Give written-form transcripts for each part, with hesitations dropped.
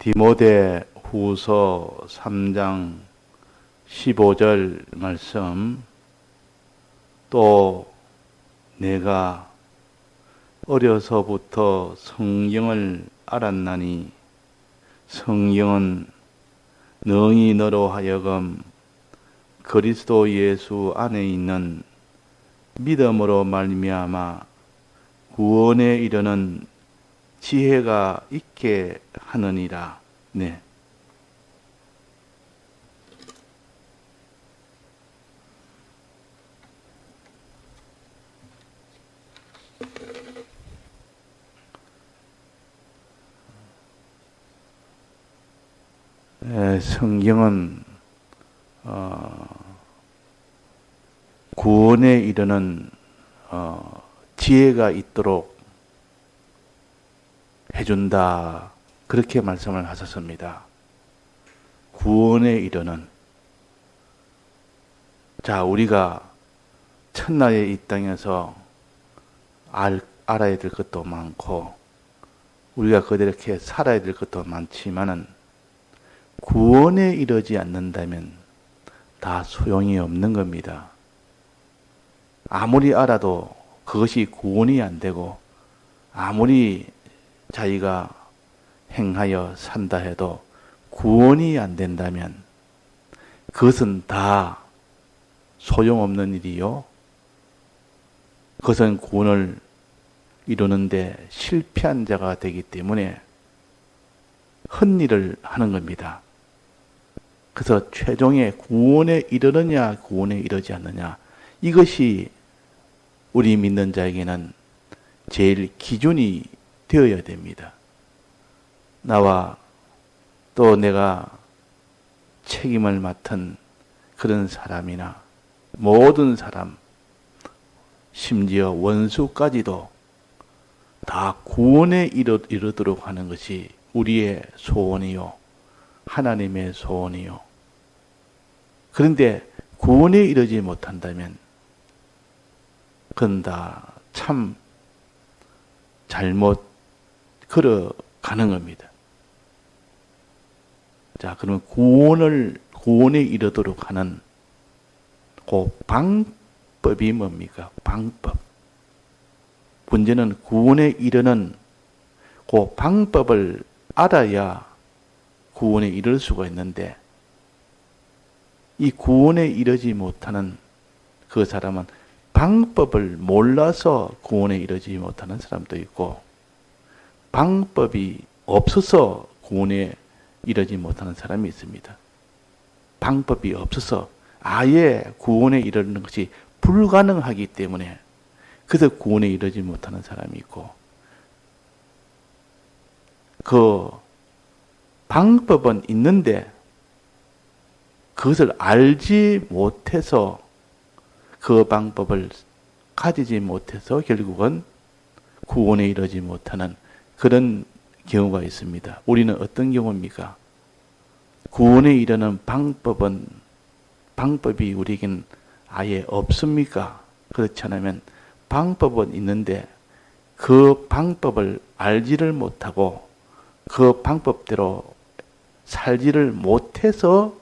디모데 후서 3장 15절 말씀, 또 내가 어려서부터 성경을 알았나니 성경은 능히 너로 하여금 그리스도 예수 안에 있는 믿음으로 말미암아 구원에 이르는 지혜가 있게 하느니라. 네. 성경은 구원에 이르는 지혜가 있도록 해준다, 그렇게 말씀을 하셨습니다. 구원에 이르는. 자, 우리가 천하의 이 땅에서 알아야 될 것도 많고 우리가 그렇게 살아야 될 것도 많지만은 구원에 이르지 않는다면 다 소용이 없는 겁니다. 아무리 알아도 그것이 구원이 안 되고, 아무리 자기가 행하여 산다 해도 구원이 안 된다면 그것은 다 소용없는 일이요. 그것은 구원을 이루는데 실패한 자가 되기 때문에 헛일을 하는 겁니다. 그래서 최종의 구원에 이르느냐 구원에 이르지 않느냐, 이것이 우리 믿는 자에게는 제일 기준이 되어야 됩니다. 나와 또 내가 책임을 맡은 그런 사람이나 모든 사람, 심지어 원수까지도 다 구원에 이르도록 하는 것이 우리의 소원이요, 하나님의 소원이요. 그런데 구원에 이르지 못한다면 그건 다 참 잘못 걸어가는 겁니다. 자, 그러면 구원에 이르도록 하는 그 방법이 뭡니까? 방법. 문제는 구원에 이르는 그 방법을 알아야 구원에 이를 수가 있는데, 이 구원에 이르지 못하는 그 사람은 방법을 몰라서 구원에 이르지 못하는 사람도 있고, 방법이 없어서 구원에 이르지 못하는 사람이 있습니다. 방법이 없어서 아예 구원에 이르는 것이 불가능하기 때문에 그래서 구원에 이르지 못하는 사람이 있고, 그 방법은 있는데 그것을 알지 못해서, 그 방법을 가지지 못해서 결국은 구원에 이르지 못하는 그런 경우가 있습니다. 우리는 어떤 경우입니까? 구원에 이르는 방법이 우리에겐 아예 없습니까? 그렇지 않으면 방법은 있는데 그 방법을 알지를 못하고 그 방법대로 살지를 못해서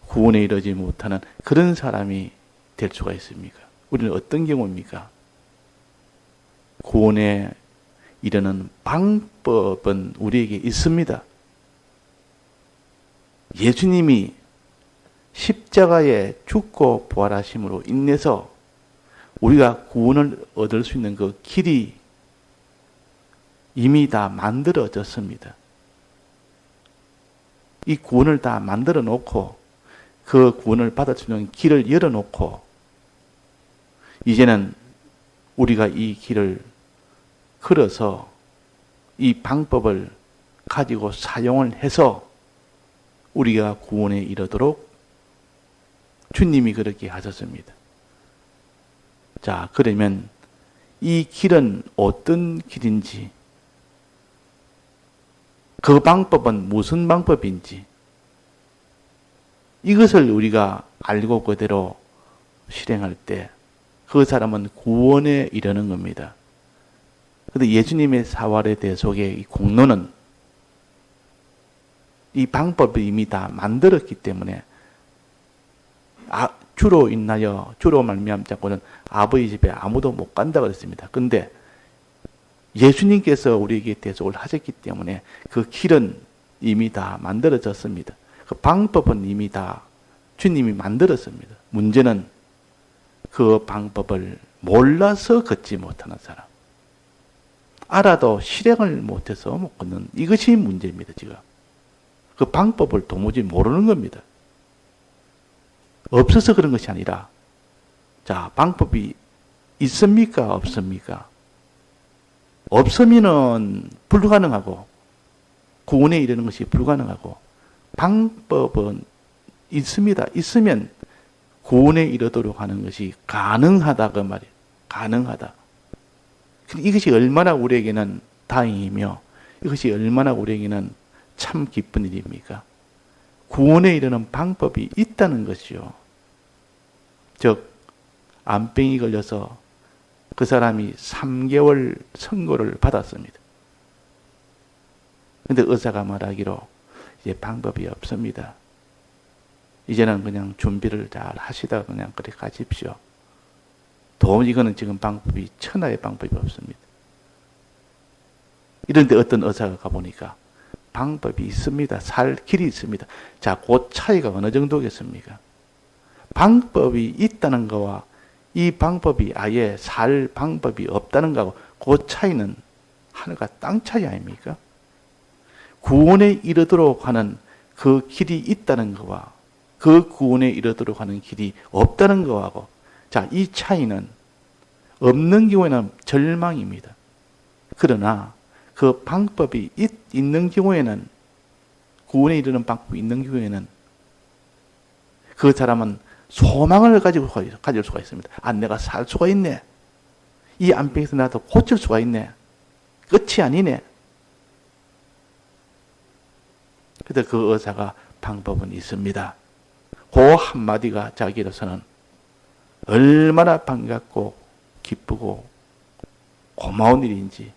구원에 이르지 못하는 그런 사람이 될 수가 있습니까? 우리는 어떤 경우입니까? 구원에 이르는 방법은 우리에게 있습니다. 예수님이 십자가에 죽고 부활하심으로 인해서 우리가 구원을 얻을 수 있는 그 길이 이미 다 만들어졌습니다. 이 구원을 다 만들어 놓고, 그 구원을 받을 수 있는 길을 열어놓고, 이제는 우리가 이 길을 걸어서 이 방법을 가지고 사용을 해서 우리가 구원에 이르도록 주님이 그렇게 하셨습니다. 자, 그러면 이 길은 어떤 길인지, 그 방법은 무슨 방법인지, 이것을 우리가 알고 그대로 실행할 때 그 사람은 구원에 이르는 겁니다. 그런데 예수님의 사활의 대속의 이 공로는 이 방법을 이미 다 만들었기 때문에 주로 말미암자고는 아버지 집에 아무도 못 간다 그랬습니다. 근데 예수님께서 우리에게 대속을 하셨기 때문에 그 길은 이미 다 만들어졌습니다. 그 방법은 이미 다 주님이 만들었습니다. 문제는 그 방법을 몰라서 걷지 못하는 사람. 알아도 실행을 못해서 못 걷는 이것이 문제입니다. 지금 그 방법을 도무지 모르는 겁니다. 없어서 그런 것이 아니라 자, 방법이 있습니까? 없습니까? 없으면은 불가능하고 구원에 이르는 것이 불가능하고 방법은 있습니다. 있으면 구원에 이르도록 하는 것이 가능하다 그 말이에요. 가능하다. 이것이 얼마나 우리에게는 다행이며 이것이 얼마나 우리에게는 참 기쁜 일입니까? 구원에 이르는 방법이 있다는 것이요. 즉 암병이 걸려서 그 사람이 3개월 선고를 받았습니다. 그런데 의사가 말하기로 이제 방법이 없습니다. 이제는 그냥 준비를 잘 하시다가 그냥 그렇게 가십시오. 도무지 이거는 지금 방법이 천하의 방법이 없습니다. 이런데 어떤 의사가 가보니까 방법이 있습니다. 살 길이 있습니다. 자, 그 차이가 어느 정도겠습니까? 방법이 있다는 거와 이 방법이 아예 살 방법이 없다는 거하고 그 차이는 하늘과 땅 차이 아닙니까? 구원에 이르도록 하는 그 길이 있다는 거와 그 구원에 이르도록 하는 길이 없다는 거하고 자, 이 차이는 없는 경우에는 절망입니다. 그러나 그 방법이 있는 경우에는 구원에 이르는 방법이 있는 경우에는 그 사람은 소망을 가질 수가 있습니다. 아, 내가 살 수가 있네. 이 암병에서 나도 고칠 수가 있네. 끝이 아니네. 그래서 그 의사가 방법은 있습니다. 그 한마디가 자기로서는 얼마나 반갑고 기쁘고 고마운 일인지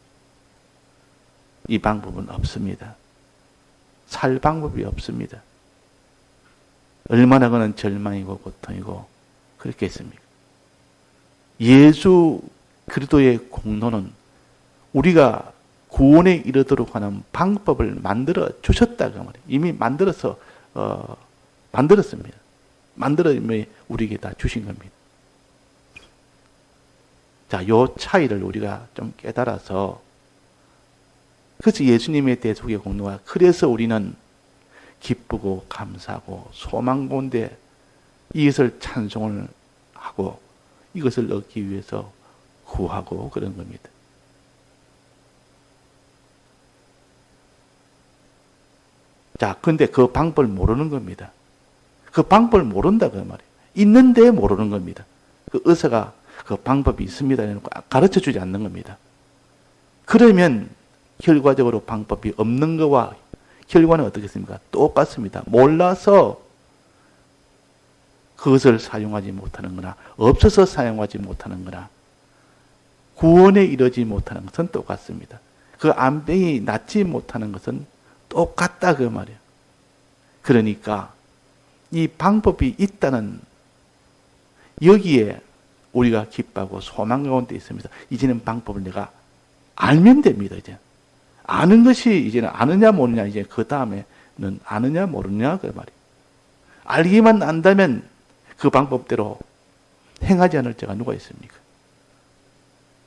이 방법은 없습니다. 살 방법이 없습니다. 얼마나 그는 절망이고 고통이고 그렇겠습니까? 예수 그리스도의 공로는 우리가 구원에 이르도록 하는 방법을 만들어 주셨다고 말이에요. 이미 만들었습니다. 만들어 우리에게 다 주신 겁니다. 자, 요 차이를 우리가 좀 깨달아서 그래서 예수님의 대속의 공로가 그래서 우리는 기쁘고 감사하고 소망 가운데 이것을 찬송을 하고 이것을 얻기 위해서 구하고 그런 겁니다. 자, 근데 그 방법을 모르는 겁니다. 그 방법을 모른다 그 말이에요. 있는데 모르는 겁니다. 그 의사가 그 방법이 있습니다. 가르쳐 주지 않는 겁니다. 그러면 결과적으로 방법이 없는 거와 결과는 어떻겠습니까? 똑같습니다. 몰라서 그것을 사용하지 못하는 거나 없어서 사용하지 못하는 거나 구원에 이르지 못하는 것은 똑같습니다. 그 암병이 낫지 못하는 것은 똑같다 그 말이에요. 그러니까 이 방법이 있다는 여기에 우리가 기뻐하고 소망 가운데 있습니다. 이제는 방법을 내가 알면 됩니다. 이제 아는 것이 이제는 아느냐 모르냐 이제 그 다음에는 아느냐 모르냐 그 말이에요. 알기만 안다면 그 방법대로 행하지 않을 자가 누가 있습니까?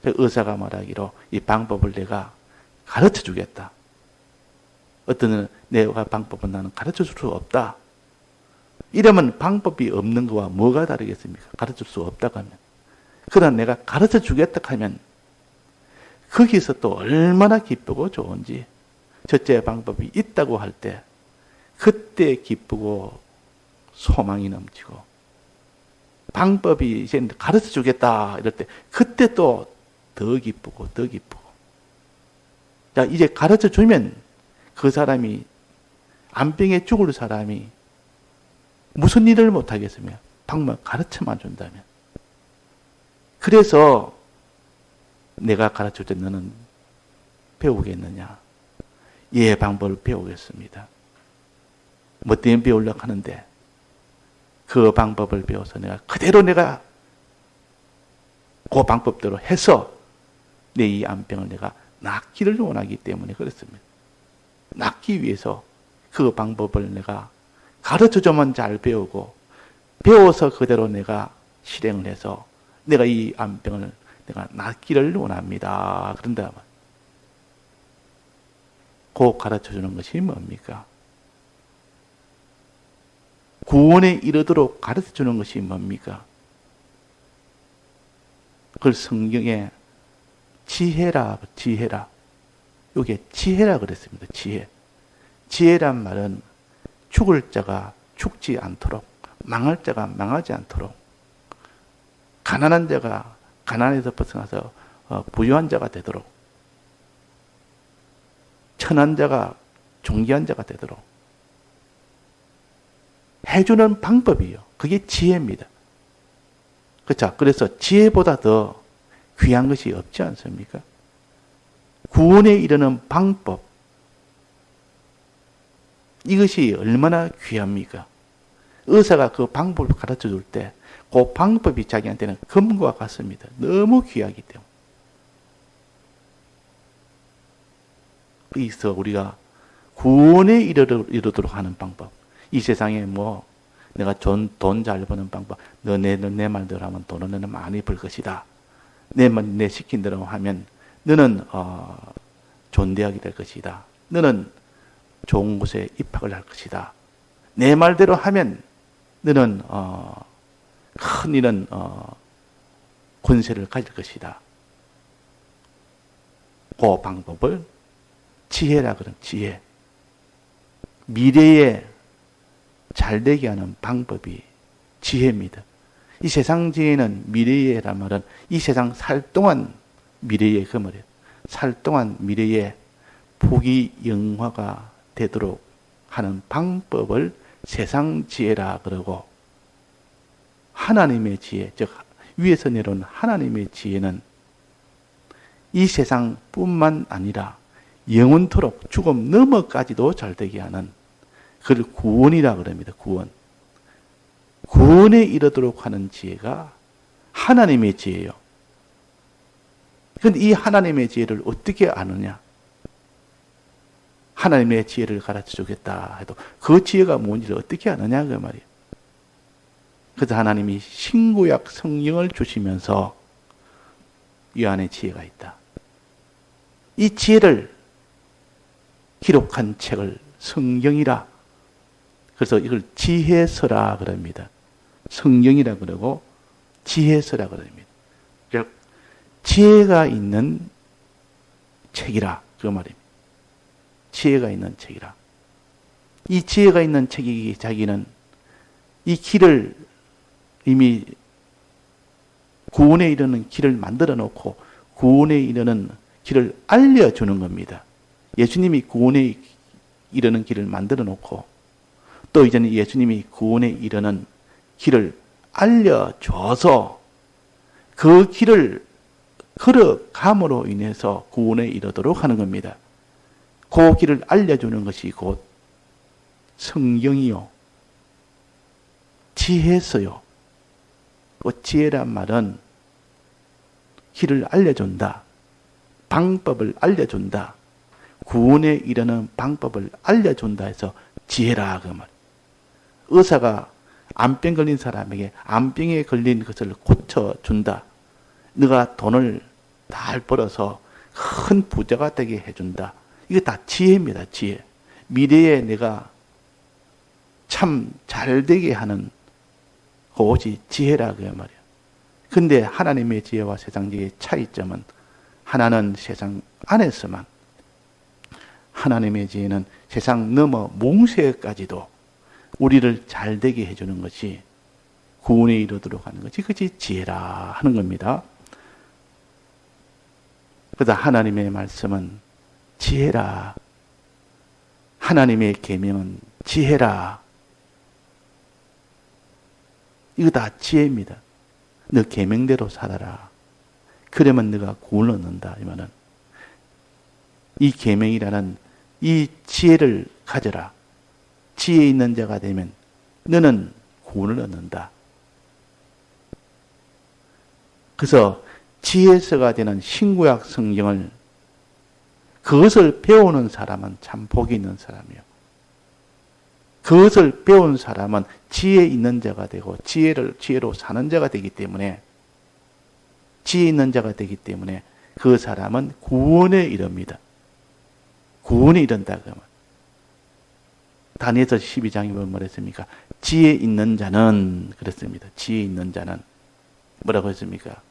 의사가 말하기로 이 방법을 내가 가르쳐 주겠다. 어떤 내가 방법은 나는 가르쳐 줄 수 없다. 이러면 방법이 없는 거와 뭐가 다르겠습니까? 가르쳐 줄 수 없다고 하면. 그러나 내가 가르쳐 주겠다 하면 거기서 또 얼마나 기쁘고 좋은지 첫째 방법이 있다고 할 때 그때 기쁘고 소망이 넘치고 방법이 이제 가르쳐 주겠다 이럴 때 그때 또 더 기쁘고 더 기쁘고 자 이제 가르쳐 주면 그 사람이 암병에 죽을 사람이 무슨 일을 못하겠으며 방법 가르쳐만 준다면 그래서 내가 가르칠 때 너는 배우겠느냐? 예, 방법을 배우겠습니다. 뭐 때문에 배우려고 하는데 그 방법을 배워서 내가 그대로 내가 그 방법대로 해서 내 이 암병을 내가 낫기를 원하기 때문에 그렇습니다. 낫기 위해서 그 방법을 내가 가르쳐주면 잘 배우고 배워서 그대로 내가 실행을 해서 내가 이 암병을 내가 낫기를 원합니다. 그런다. 그 가르쳐주는 것이 뭡니까? 구원에 이르도록 가르쳐주는 것이 뭡니까? 그걸 성경에 지혜라. 이게 지혜라 그랬습니다. 지혜. 지혜란 말은 죽을 자가 죽지 않도록, 망할 자가 망하지 않도록, 가난한 자가 가난에서 벗어나서 부유한 자가 되도록, 천한 자가 존귀한 자가 되도록 해주는 방법이에요. 그게 지혜입니다. 그렇죠? 그래서 지혜보다 더 귀한 것이 없지 않습니까? 구원에 이르는 방법, 이것이 얼마나 귀합니까? 의사가 그 방법을 가르쳐 줄 때 그 방법이 자기한테는 금과 같습니다. 너무 귀하기 때문에. 그래서 우리가 구원에 이르도록 하는 방법, 이 세상에 뭐 내가 돈 잘 버는 방법, 내 말대로 하면 돈은 많이 벌 것이다. 내 시킨 대로 하면 너는 존대하게 될 것이다. 너는 좋은 곳에 입학을 할 것이다. 내 말대로 하면 너는 큰 이런 권세를 가질 것이다. 그 방법을 지혜라 그런 지혜. 미래에 잘되게 하는 방법이 지혜입니다. 이 세상 지혜는 미래에란 말은 이 세상 살 동안 미래에 그 말이에요. 살 동안 미래에 복이 영화가 되도록 하는 방법을 세상 지혜라 그러고, 하나님의 지혜, 즉 위에서 내려온 하나님의 지혜는 이 세상뿐만 아니라 영원토록 죽음 넘어까지도 잘되게 하는, 그걸 구원이라 그럽니다. 구원. 구원에 이르도록 하는 지혜가 하나님의 지혜예요. 그런데 이 하나님의 지혜를 어떻게 아느냐? 하나님의 지혜를 가르쳐 주겠다 해도 그 지혜가 뭔지를 어떻게 아느냐 그 말이에요. 그래서 하나님이 신구약 성경을 주시면서 이 안에 지혜가 있다. 이 지혜를 기록한 책을 성경이라, 그래서 이걸 지혜서라 그럽니다. 성경이라 그러고 지혜서라 그럽니다. 즉 지혜가 있는 책이라 그 말입니다. 지혜가 있는 책이라. 이 지혜가 있는 책이 자기는 이 길을 이미 구원에 이르는 길을 만들어 놓고 구원에 이르는 길을 알려주는 겁니다. 예수님이 구원에 이르는 길을 만들어 놓고 또 이제는 예수님이 구원에 이르는 길을 알려줘서 그 길을 걸어감으로 인해서 구원에 이르도록 하는 겁니다. 그 길을 알려주는 것이 곧 성경이요, 지혜서요. 그 지혜란 말은 길을 알려준다, 방법을 알려준다, 구원에 이르는 방법을 알려준다 해서 지혜라 그 말. 의사가 암병 걸린 사람에게 암병에 걸린 것을 고쳐준다. 네가 돈을 잘 벌어서 큰 부자가 되게 해준다. 이게 다 지혜입니다. 지혜. 미래에 내가 참 잘되게 하는 그것이 지혜라 그 말이야. 근데 하나님의 지혜와 세상 지혜의 차이점은 하나는 세상 안에서만, 하나님의 지혜는 세상 넘어 몽세까지도 우리를 잘되게 해주는 것이, 구원에 이르도록 하는 것이 그것이 지혜라 하는 겁니다. 그래서 하나님의 말씀은 지혜라, 하나님의 계명은 지혜라. 이거 다 지혜입니다. 너 계명대로 살아라. 그러면 너가 구원을 얻는다. 이 말은 이 계명이라는 이 지혜를 가져라. 지혜 있는 자가 되면 너는 구원을 얻는다. 그래서 지혜서가 되는 신구약 성경을 그것을 배우는 사람은 참 복이 있는 사람이요. 그것을 배운 사람은 지혜 있는 자가 되고 지혜로 사는 자가 되기 때문에 지혜 있는 자가 되기 때문에 그 사람은 구원에 이릅니다. 구원에 이른다 그러면 다니엘서 12장에 뭐라 했습니까? 지혜 있는 자는 그랬습니다. 지혜 있는 자는 뭐라고 했습니까?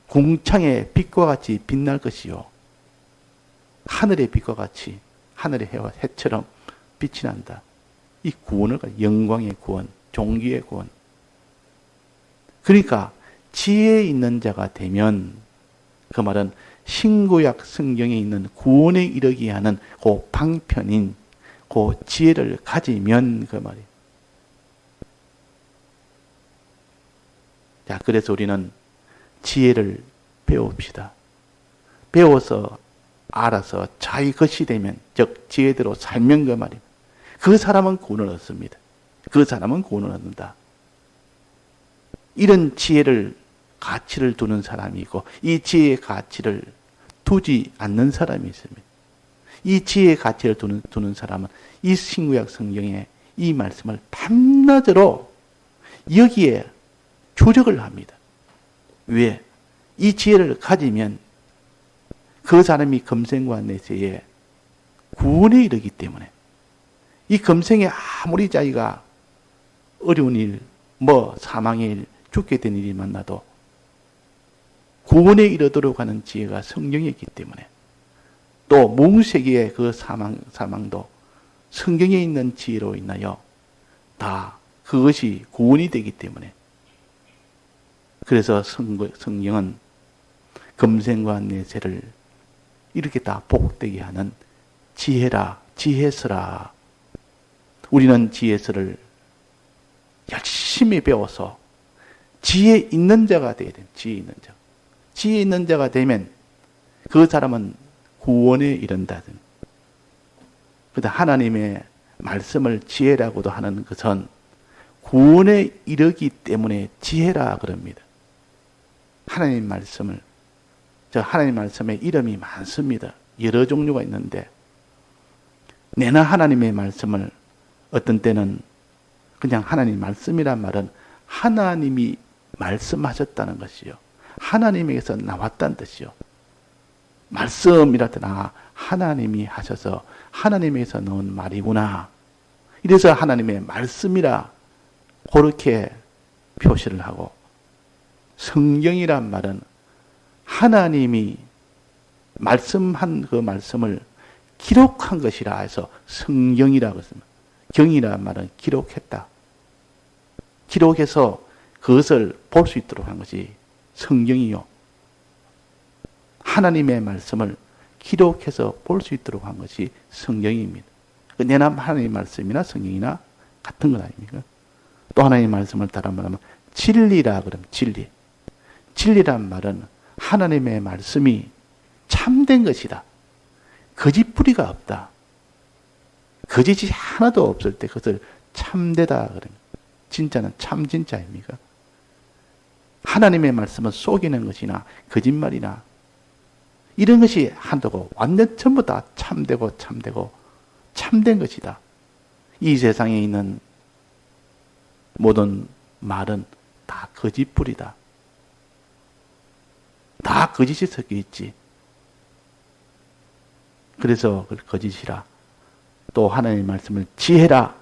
궁창의 빛과 같이 빛날 것이요. 하늘의 빛과 같이 하늘의 해와 해처럼 빛이 난다. 이 구원을 영광의 구원, 종기의 구원. 그러니까 지혜 있는 자가 되면 그 말은 신구약 성경에 있는 구원에 이르게 하는 그 방편인 그 지혜를 가지면 그 말이에요. 자, 그래서 우리는 지혜를 배웁시다. 배워서 알아서 자기 것이 되면 즉 지혜대로 살면 그 말입니다. 그 사람은 구원을 얻습니다. 그 사람은 구원을 얻는다. 이런 지혜를 가치를 두는 사람이 있고 이 지혜의 가치를 두지 않는 사람이 있습니다. 이 지혜의 가치를 두는 사람은 이 신구약 성경의 이 말씀을 밤낮으로 여기에 주력을 합니다. 왜? 이 지혜를 가지면 그 사람이 금생과 내세에 구원에 이르기 때문에 이 금생에 아무리 자기가 어려운 일, 사망의 일, 죽게 된 일이 만나도 구원에 이르도록 하는 지혜가 성경에 있기 때문에 또 몽세기의 그 사망도 성경에 있는 지혜로 인하여 다 그것이 구원이 되기 때문에 그래서 성경은 금생과 내세를 이렇게 다 복되게 하는 지혜라, 지혜서라. 우리는 지혜서를 열심히 배워서 지혜 있는 자가 되어야 돼요. 지혜 있는 자. 지혜 있는 자가 되면 그 사람은 구원에 이른다. 그런데 하나님의 말씀을 지혜라고도 하는 것은 구원에 이르기 때문에 지혜라 그럽니다. 하나님 말씀을 하나님 말씀에 이름이 많습니다. 여러 종류가 있는데 내나 하나님의 말씀을 어떤 때는 그냥 하나님 말씀이란 말은 하나님이 말씀하셨다는 것이요. 하나님에게서 나왔다는 뜻이요. 말씀이라 때나 하나님이 하셔서 하나님에게서 나온 말이구나. 이래서 하나님의 말씀이라 그렇게 표시를 하고 성경이란 말은 하나님이 말씀한 그 말씀을 기록한 것이라 해서 성경이라고 했습니다. 경이라는 말은 기록했다. 기록해서 그것을 볼 수 있도록 한 것이 성경이요. 하나님의 말씀을 기록해서 볼 수 있도록 한 것이 성경입니다. 내나 하나님의 말씀이나 성경이나 같은 것 아닙니까? 또 하나님의 말씀을 다른 말하면 진리라 그러면 진리. 진리란 말은 하나님의 말씀이 참된 것이다. 거짓 뿌리가 없다. 거짓이 하나도 없을 때 그것을 참되다 그러면 진짜는 참 진짜입니까? 하나님의 말씀은 속이는 것이나 거짓말이나 이런 것이 한다고 완전 전부 다 참되고 참된 것이다. 이 세상에 있는 모든 말은 다 거짓뿌리다. 다 거짓이 섞여 있지. 그래서 그 거짓이라. 또 하나님의 말씀을 지혜라.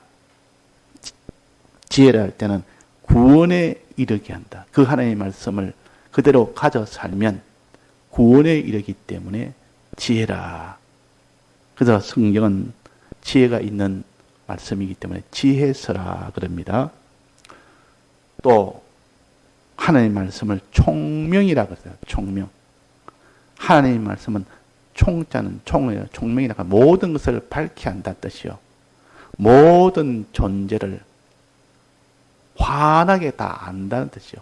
지혜라 할 때는 구원에 이르게 한다. 그 하나님의 말씀을 그대로 가져 살면 구원에 이르기 때문에 지혜라. 그래서 성경은 지혜가 있는 말씀이기 때문에 지혜서라 그럽니다. 또 하나님의 말씀을 총명이라고 했어요. 총명. 하나님의 말씀은 총자는 총이에요. 총명이라고 모든 것을 밝게 한다는 뜻이요. 모든 존재를 환하게 다 안다는 뜻이요.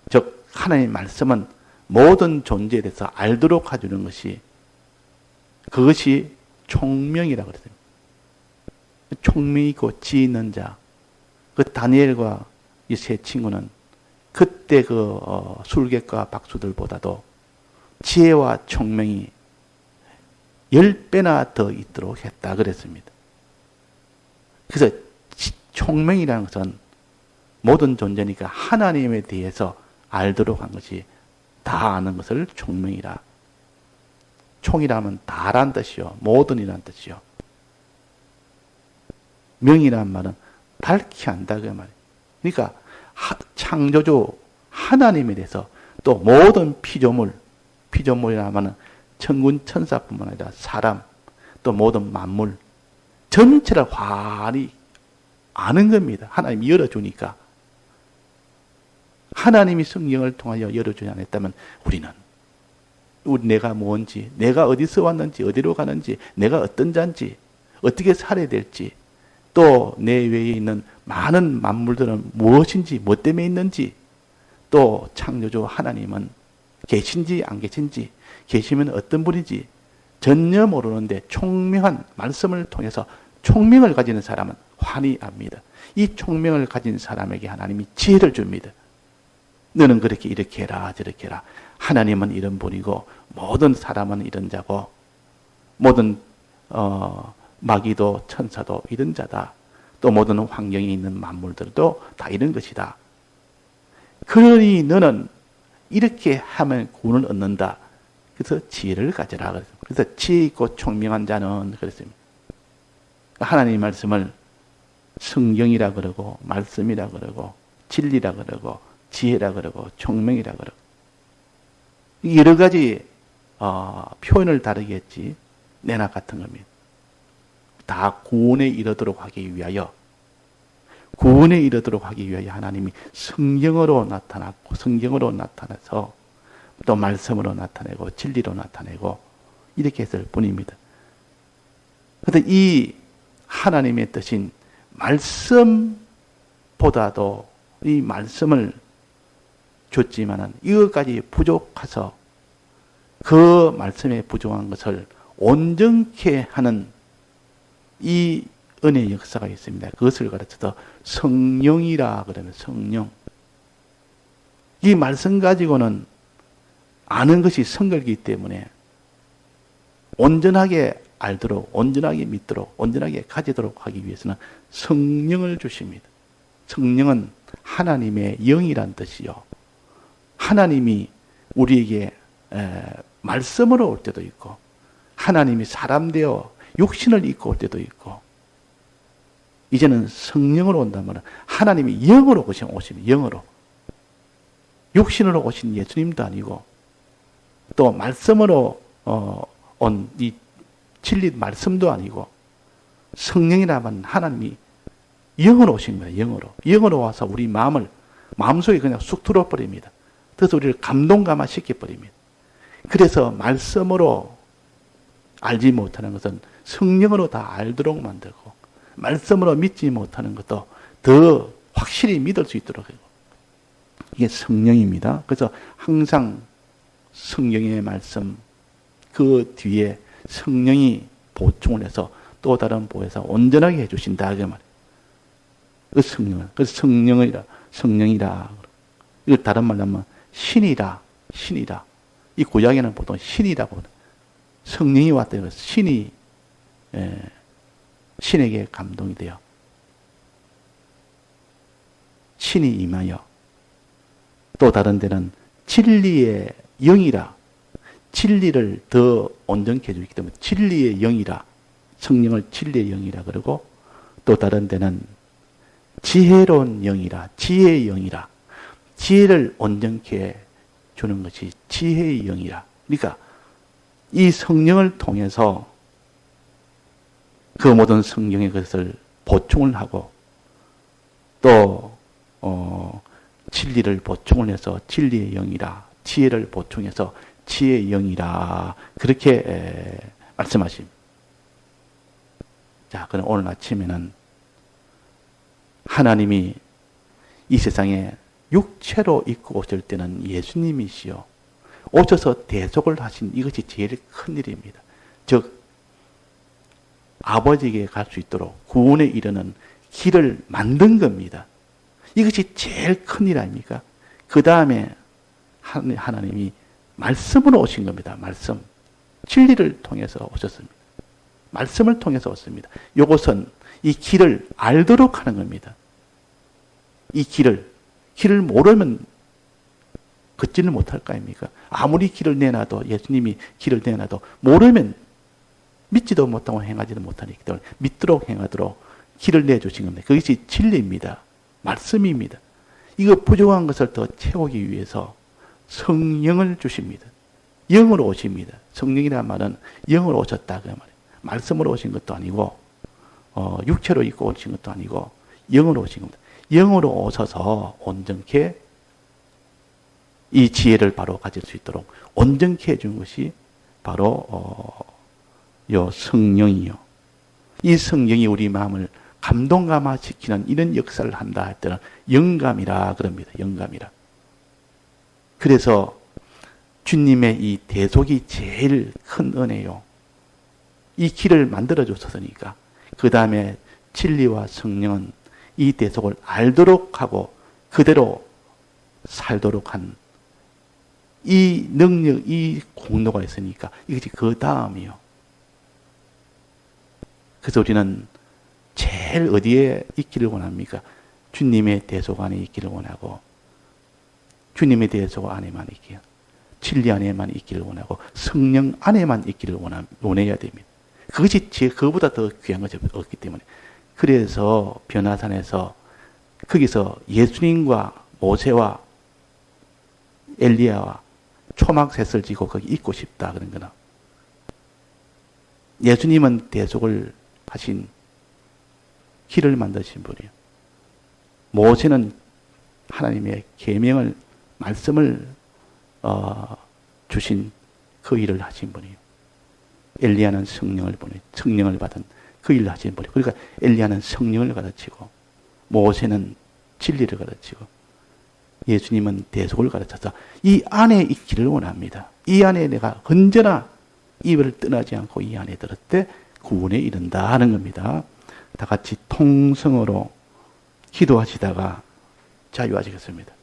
즉 하나님의 말씀은 모든 존재에 대해서 알도록 해주는 것이 그것이 총명이라고 그랬어요. 총명이 있고 지혜 있는 자, 그 다니엘과 이 세 친구는 그때 그 술객과 박수들보다도 지혜와 총명이 10배나 더 있도록 했다 그랬습니다. 그래서 총명이라는 것은 모든 존재니까 하나님에 대해서 알도록 한 것이 다 아는 것을 총명이라. 총이라면 다란 뜻이요. 모든이란 뜻이요. 명이란 말은 밝히 안다 그 말이에요. 그러니까 창조주 하나님에 대해서 또 모든 피조물이라면 천군 천사뿐만 아니라 사람 또 모든 만물 전체를 환히 아는 겁니다. 하나님이 열어주니까. 하나님이 성경을 통하여 열어주지 않았다면 우리는 내가 뭔지, 내가 어디서 왔는지, 어디로 가는지, 내가 어떤 자인지, 어떻게 살아야 될지, 또 내 외에 있는 많은 만물들은 무엇인지, 뭐 때문에 있는지, 또 창조주 하나님은 계신지 안 계신지, 계시면 어떤 분인지 전혀 모르는데 총명한 말씀을 통해서 총명을 가지는 사람은 환히 압니다. 이 총명을 가진 사람에게 하나님이 지혜를 줍니다. 너는 그렇게 이렇게 해라 저렇게 해라. 하나님은 이런 분이고 모든 사람은 이런 자고 모든 마귀도 천사도 이런 자다. 또 모든 환경에 있는 만물들도 다 이런 것이다. 그러니 너는 이렇게 하면 구원을 얻는다. 그래서 지혜를 가져라. 그래서 지혜 있고 총명한 자는 그랬습니다. 하나님의 말씀을 성경이라 그러고 말씀이라 그러고 진리라 그러고 지혜라 그러고 총명이라 그러고 여러 가지 표현을 다르게 했지 내나 같은 겁니다. 다 구원에 이르도록 하기 위하여 하나님이 성경으로 나타났고 성경으로 나타나서 또 말씀으로 나타내고 진리로 나타내고 이렇게 했을 뿐입니다. 그런데 이 하나님의 뜻인 말씀보다도 이 말씀을 줬지만은 이것까지 부족해서 그 말씀에 부족한 것을 온전케 하는 이 은혜의 역사가 있습니다. 그것을 가르쳐서 성령이라 그러면 성령. 이 말씀 가지고는 아는 것이 성결이기 때문에 온전하게 알도록, 온전하게 믿도록, 온전하게 가지도록 하기 위해서는 성령을 주십니다. 성령은 하나님의 영이란 뜻이요. 하나님이 우리에게 말씀으로 올 때도 있고 하나님이 사람 되어 육신을 입고 올 때도 있고 이제는 성령으로 온다면 하나님이 영으로 오시면 영으로 육신으로 오신 예수님도 아니고 또 말씀으로 온 이 진리 말씀도 아니고 성령이라면 하나님이 영으로 오신 거예요. 영으로 와서 우리 마음속에 그냥 쑥 들어버립니다. 그래서 우리를 감동감화 시켜버립니다. 그래서 말씀으로 알지 못하는 것은 성령으로 다 알도록 만들고 말씀으로 믿지 못하는 것도 더 확실히 믿을 수 있도록 해요. 이게 성령입니다. 그래서 항상 성경의 말씀 그 뒤에 성령이 보충을 해서 또 다른 보혜사 온전하게 해주신다 그 말이에요. 그 성령을 그래서 성령이라 이걸 다른 말로 하면 신이라 이 구약에는 보통 신이라고 성령이 왔다 해서 신에게 감동이 되어 신이 임하여 또 다른 데는 진리의 영이라 진리를 더 온전케 해주기 때문에 진리의 영이라 성령을 진리의 영이라 그러고 또 다른 데는 지혜로운 영이라 지혜의 영이라 지혜를 온전케 주는 것이 지혜의 영이라. 그러니까 이 성령을 통해서 그 모든 성경의 것을 보충을 하고 또 진리를 보충을 해서 진리의 영이라 지혜를 보충해서 지혜의 영이라 그렇게 말씀하십니다. 자, 그럼 오늘 아침에는 하나님이 이 세상에 육체로 입고 오실 때는 예수님이시요 오셔서 대속을 하신 이것이 제일 큰 일입니다. 즉 아버지에게 갈 수 있도록 구원에 이르는 길을 만든 겁니다. 이것이 제일 큰 일 아닙니까? 그 다음에 하나님이 말씀으로 오신 겁니다. 말씀. 진리를 통해서 오셨습니다. 말씀을 통해서 왔습니다. 이것은 이 길을 알도록 하는 겁니다. 이 길을 모르면 걷지를 못할 거 아닙니까? 아무리 길을 내놔도, 예수님이 길을 내놔도 모르면 믿지도 못하고 행하지도 못하기 때문에 믿도록 행하도록 길을 내주신 겁니다. 그것이 진리입니다. 말씀입니다. 이거 부족한 것을 더 채우기 위해서 성령을 주십니다. 영으로 오십니다. 성령이라는 말은 영으로 오셨다 그 말이에요. 말씀으로 오신 것도 아니고 육체로 입고 오신 것도 아니고 영으로 오신 겁니다. 영으로 오셔서 온전케 이 지혜를 바로 가질 수 있도록 온전케 해준 것이 바로 요 성령이요. 이 성령이 우리 마음을 감동감화시키는 이런 역사를 한다 할 때는 영감이라 그럽니다. 영감이라. 그래서 주님의 이 대속이 제일 큰 은혜요. 이 길을 만들어 줬으니까 그 다음에 진리와 성령은 이 대속을 알도록 하고 그대로 살도록 한 이 능력, 이 공로가 있으니까 이것이 그 다음이요. 그래서 우리는 제일 어디에 있기를 원합니까? 주님의 대속 안에 있기를 원하고 주님의 대속 안에만 있기를, 진리 안에만 있기를 원하고 성령 안에만 있기를 원해야 됩니다. 그것이 그거보다 더 귀한 것이 없기 때문에. 그래서 변화산에서 거기서 예수님과 모세와 엘리야와 초막셋을 지고 거기 있고 싶다 그런 거나. 예수님은 대속을 하신 길을 만드신 분이에요. 모세는 하나님의 계명을 말씀을 주신 그 일을 하신 분이에요. 엘리야는 성령을 받은 그 일을 하신 분이에요. 그러니까 엘리야는 성령을 가르치고 모세는 진리를 가르치고 예수님은 대속을 가르쳐서 이 안에 있기를 원합니다. 이 안에 내가 언제나 입을 떠나지 않고 이 안에 들을 때 구원에 이른다 하는 겁니다. 다 같이 통성으로 기도하시다가 자유하시겠습니다.